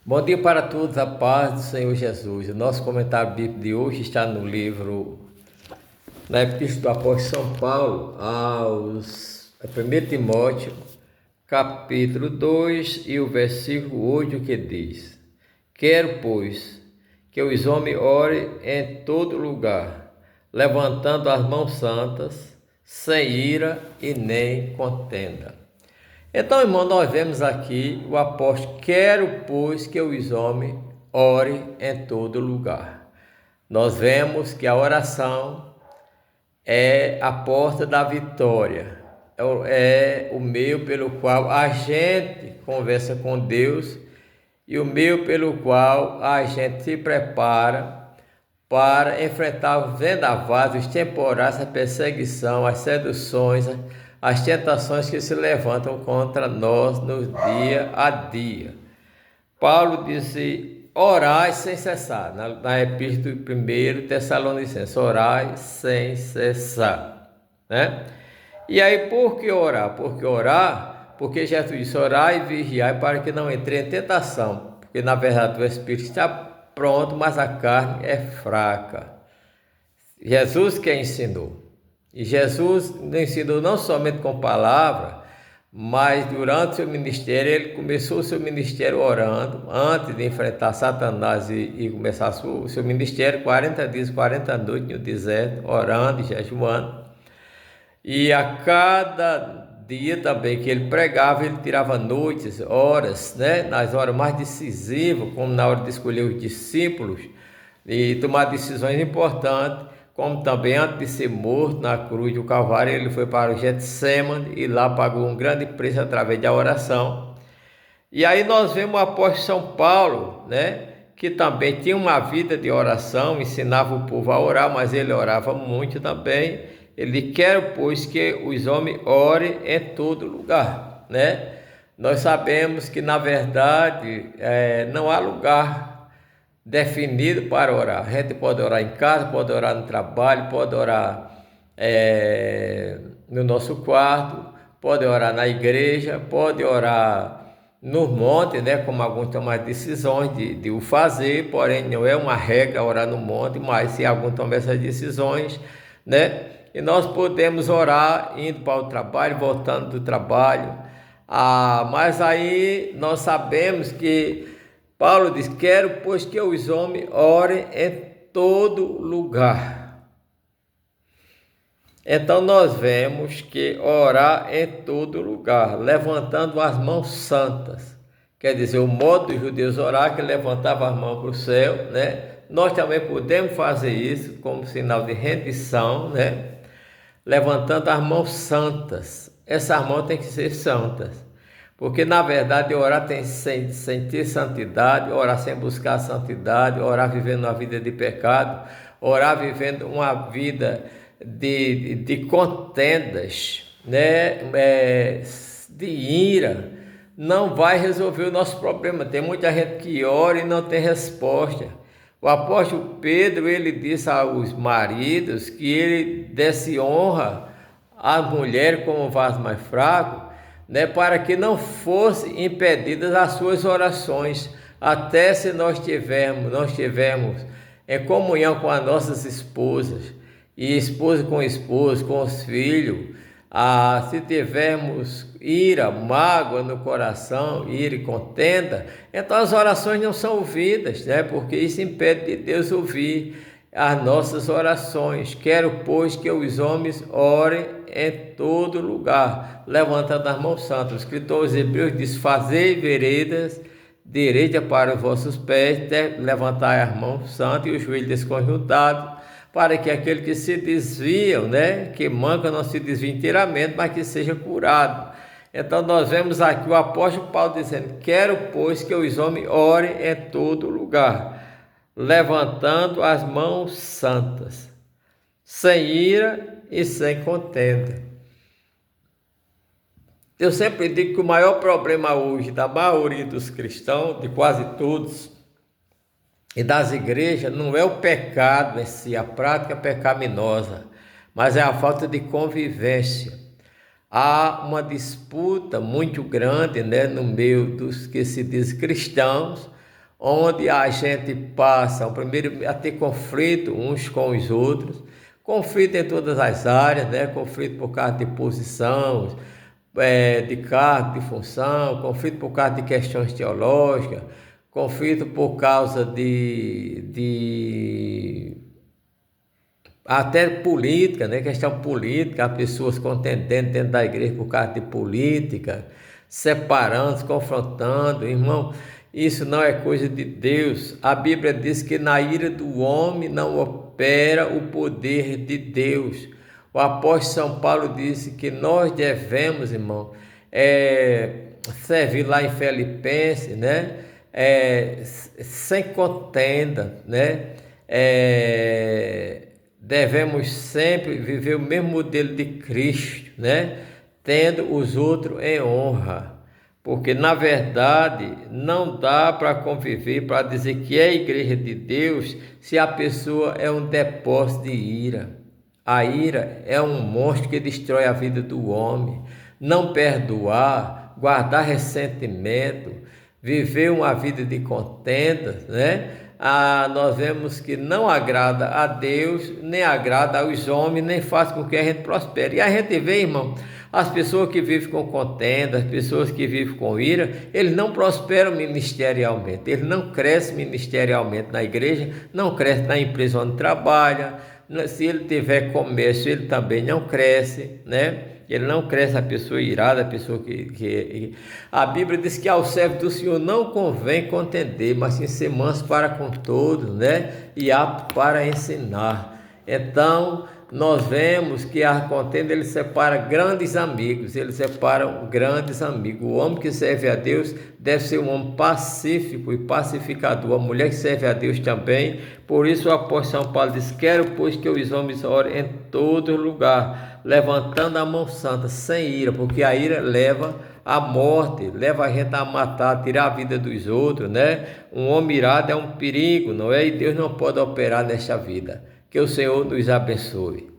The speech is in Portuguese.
Bom dia para todos, a paz do Senhor Jesus. O nosso comentário bíblico de hoje está no livro, na Epístola do Apóstolo São Paulo, a 1 Timóteo, capítulo 2 e o versículo 8, que diz: Quero, pois, que os homens orem em todo lugar, levantando as mãos santas, sem ira e nem contenda. Então, irmão, nós vemos aqui o apóstolo: quero, pois, que os homens orem em todo lugar. Nós vemos que a oração é a porta da vitória, é o meio pelo qual a gente conversa com Deus e o meio pelo qual a gente se prepara para enfrentar os vendavais, os temporais, a perseguição, as seduções, as tentações que se levantam contra nós no dia a dia. Paulo disse: orai sem cessar, na epístola de 1 Tessalonicenses, orai sem cessar, né? E aí, por que orar? Porque Jesus disse: orai e vigiai para que não entre em tentação, porque na verdade o Espírito está pronto, mas a carne é fraca. Jesus que ensinou. E Jesus ensinou não somente com palavra, mas durante o seu ministério, ele começou o seu ministério orando, antes de enfrentar Satanás e começar o seu ministério, 40 dias, 40 noites no deserto, orando e jejuando. E a cada dia também que ele pregava, ele tirava noites, horas, né? Nas horas mais decisivas, como na hora de escolher os discípulos e tomar decisões importantes, como também antes de ser morto na cruz do Calvário, ele foi para o Getsemane e lá pagou um grande preço através da oração. E aí nós vemos o apóstolo São Paulo, né, que também tinha uma vida de oração, ensinava o povo a orar, mas ele orava muito também. Ele quer, pois, que os homens orem em todo lugar, né? Nós sabemos que, na verdade, não há lugar definido para orar. A gente pode orar em casa, pode orar no trabalho, pode orar no nosso quarto, pode orar na igreja, pode orar no monte, né? Como alguns tomam as decisões de o fazer, porém não é uma regra orar no monte, mas se alguns tomam essas decisões, né? E nós podemos orar indo para o trabalho, voltando do trabalho. Mas aí nós sabemos que Paulo diz: quero, pois, que os homens orem em todo lugar. Então nós vemos que orar em todo lugar, levantando as mãos santas. Quer dizer, o modo dos judeus orar, que levantava as mãos para o céu, né? Nós também podemos fazer isso como sinal de rendição, né? Levantando as mãos santas. Essas mãos têm que ser santas. Porque, na verdade, orar sem ter santidade, orar sem buscar santidade, orar vivendo uma vida de pecado, orar vivendo uma vida de contendas, né? De ira, não vai resolver o nosso problema. Tem muita gente que ora e não tem resposta. O apóstolo Pedro, ele disse aos maridos que ele desse honra à mulher como um vaso mais fraco, né, para que não fossem impedidas as suas orações, até se nós tivermos em comunhão com as nossas esposas, e esposa com esposo, com os filhos, se tivermos ira, mágoa no coração, ira e contenda, então as orações não são ouvidas, né? Porque isso impede de Deus ouvir as nossas orações. Quero, pois, que os homens orem em todo lugar, levantando as mãos santas. O escritor aos Hebreus diz: fazei veredas direita para os vossos pés, levantai as mãos santas e os joelhos desconjuntados, para que aquele que se desviam, né, que manca, não se desvie inteiramente, mas que seja curado. Então nós vemos aqui o apóstolo Paulo dizendo: quero, pois, que os homens orem em todo lugar, levantando as mãos santas, sem ira e sem contenda. Eu sempre digo que o maior problema hoje da maioria dos cristãos, de quase todos, e das igrejas, não é o pecado em si, a prática pecaminosa, mas é a falta de convivência. Há uma disputa muito grande, né, no meio dos que se diz cristãos, onde a gente passa, primeiro, a ter conflito uns com os outros, conflito em todas as áreas, né? Conflito por causa de posição, de cargo, de função, conflito por causa de questões teológicas, conflito por causa de até política, né? Questão política, há pessoas contendendo dentro da igreja por causa de política, separando, confrontando, irmão. Isso não é coisa de Deus. A Bíblia diz que na ira do homem não opera o poder de Deus. O apóstolo São Paulo disse que nós devemos, irmão, servir lá em Filipenses, né? Sem contenda, né? Devemos sempre viver o mesmo modelo de Cristo, né? Tendo os outros em honra. Porque, na verdade, não dá para conviver, para dizer que é a igreja de Deus, se a pessoa é um depósito de ira. A ira é um monstro que destrói a vida do homem. Não perdoar, guardar ressentimento, viver uma vida de contendas, né? Nós vemos que não agrada a Deus, nem agrada aos homens, nem faz com que a gente prospere. E a gente vê, irmão, as pessoas que vivem com contenda, as pessoas que vivem com ira, eles não prosperam ministerialmente, eles não crescem ministerialmente na igreja, não crescem na empresa onde trabalha. Se ele tiver comércio, ele também não cresce, né? Ele não cresce, a pessoa irada, a pessoa que... A Bíblia diz que ao servo do Senhor não convém contender, mas sim ser manso para com todos, né? E apto para ensinar. Então, nós vemos que a contenda, ele separa grandes amigos, ele separa grandes amigos. O homem que serve a Deus deve ser um homem pacífico e pacificador. A mulher que serve a Deus também. Por isso o apóstolo São Paulo diz: quero, pois, que os homens orem em todo lugar, levantando a mão santa, sem ira, porque a ira leva à morte, leva a gente a matar, tirar a vida dos outros, né? Um homem irado é um perigo, não é? E Deus não pode operar nesta vida. Que o Senhor nos abençoe.